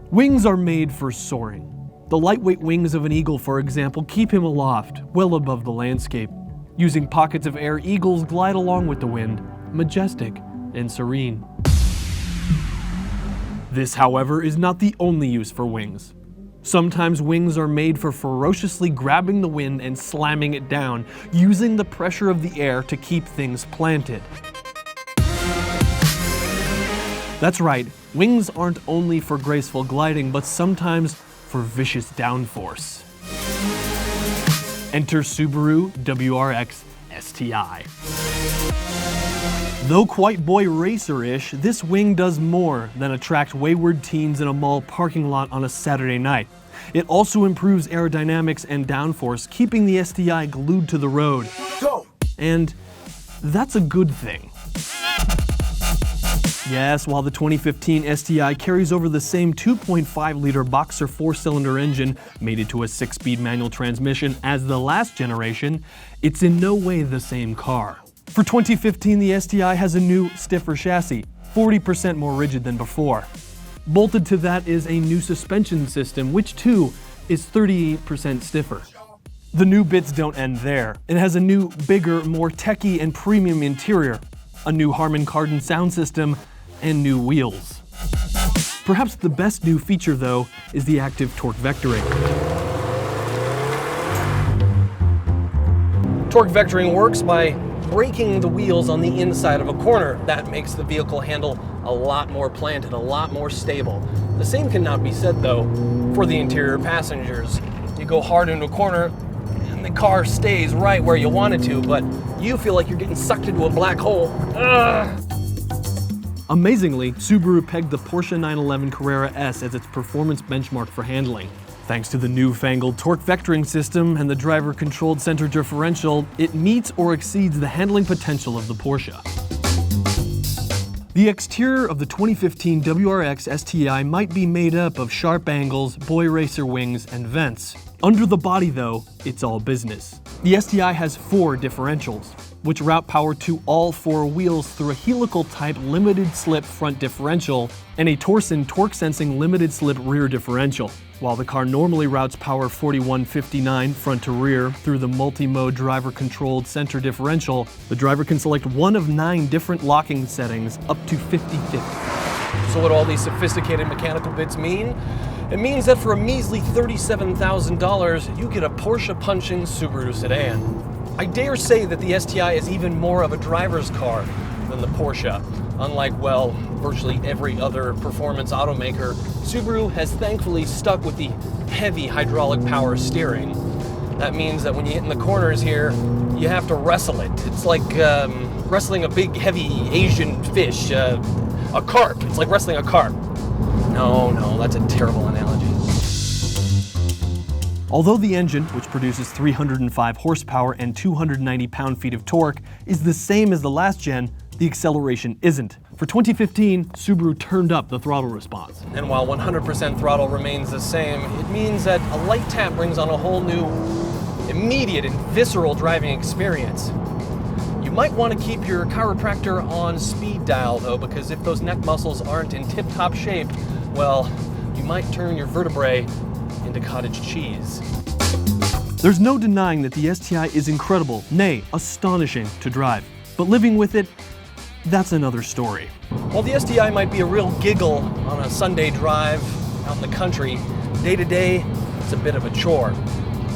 Wings are made for soaring. The lightweight wings of an eagle, for example, keep him aloft, well above the landscape. Using pockets of air, eagles glide along with the wind, majestic and serene. This, however, is not the only use for wings. Sometimes wings are made for ferociously grabbing the wind and slamming it down, using the pressure of the air to keep things planted. That's right, wings aren't only for graceful gliding, but sometimes for vicious downforce. Enter Subaru WRX STI. Though quite boy racer-ish, this wing does more than attract wayward teens in a mall parking lot on a Saturday night. It also improves aerodynamics and downforce, keeping the STI glued to the road. Go! And that's a good thing. Yes, while the 2015 STI carries over the same 2.5-liter boxer 4-cylinder engine mated to a 6-speed manual transmission as the last generation, it's in no way the same car. For 2015, the STI has a new, stiffer chassis, 40% more rigid than before. Bolted to that is a new suspension system, which too is 38% stiffer. The new bits don't end there. It has a new, bigger, more techy and premium interior, a new Harman Kardon sound system, and new wheels. Perhaps the best new feature, though, is the active torque vectoring. Torque vectoring works by braking the wheels on the inside of a corner. That makes the vehicle handle a lot more planted, a lot more stable. The same cannot be said, though, for the interior passengers. You go hard into a corner, and the car stays right where you want it to, but you feel like you're getting sucked into a black hole. Ugh. Amazingly, Subaru pegged the Porsche 911 Carrera S as its performance benchmark for handling. Thanks to the newfangled torque vectoring system and the driver-controlled center differential, it meets or exceeds the handling potential of the Porsche. The exterior of the 2015 WRX STI might be made up of sharp angles, boy racer wings, and vents. Under the body, though, it's all business. The STI has 4 differentials, which route power to all 4 wheels through a helical-type limited-slip front differential and a Torsen torque-sensing limited-slip rear differential. While the car normally routes power 4159 front to rear through the multi-mode driver-controlled center differential, the driver can select one of 9 different locking settings up to 50/50. So what all these sophisticated mechanical bits mean? It means that for a measly $37,000, you get a Porsche-punching Subaru sedan. I dare say that the STI is even more of a driver's car than the Porsche. Unlike, well, virtually every other performance automaker, Subaru has thankfully stuck with the heavy hydraulic power steering. That means that when you hit in the corners here, you have to wrestle it. It's like wrestling a big, heavy Asian fish, a carp. It's like wrestling a carp. No, that's a terrible analogy. Although the engine, which produces 305 horsepower and 290 pound-feet of torque, is the same as the last gen, the acceleration isn't. For 2015, Subaru turned up the throttle response. And while 100% throttle remains the same, it means that a light tap brings on a whole new, immediate and visceral driving experience. You might want to keep your chiropractor on speed dial, though, because if those neck muscles aren't in tip-top shape, well, you might turn your vertebrae into cottage cheese. There's no denying that the STI is incredible, nay, astonishing to drive. But living with it, that's another story. While the STI might be a real giggle on a Sunday drive out in the country, day to day, it's a bit of a chore.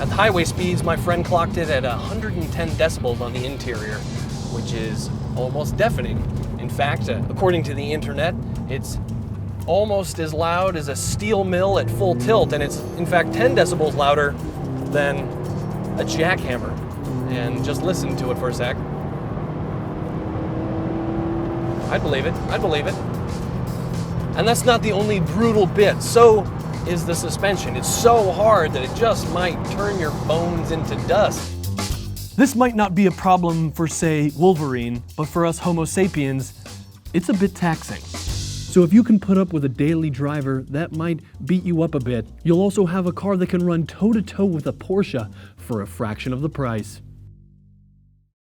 At the highway speeds, my friend clocked it at 110 decibels on the interior, which is almost deafening. In fact, according to the internet, it's almost as loud as a steel mill at full tilt, and it's in fact 10 decibels louder than a jackhammer. And just listen to it for a sec. I'd believe it. And that's not the only brutal bit. So is the suspension. It's so hard that it just might turn your bones into dust. This might not be a problem for, say, Wolverine, but for us Homo sapiens, it's a bit taxing. So if you can put up with a daily driver, that might beat you up a bit. You'll also have a car that can run toe-to-toe with a Porsche for a fraction of the price.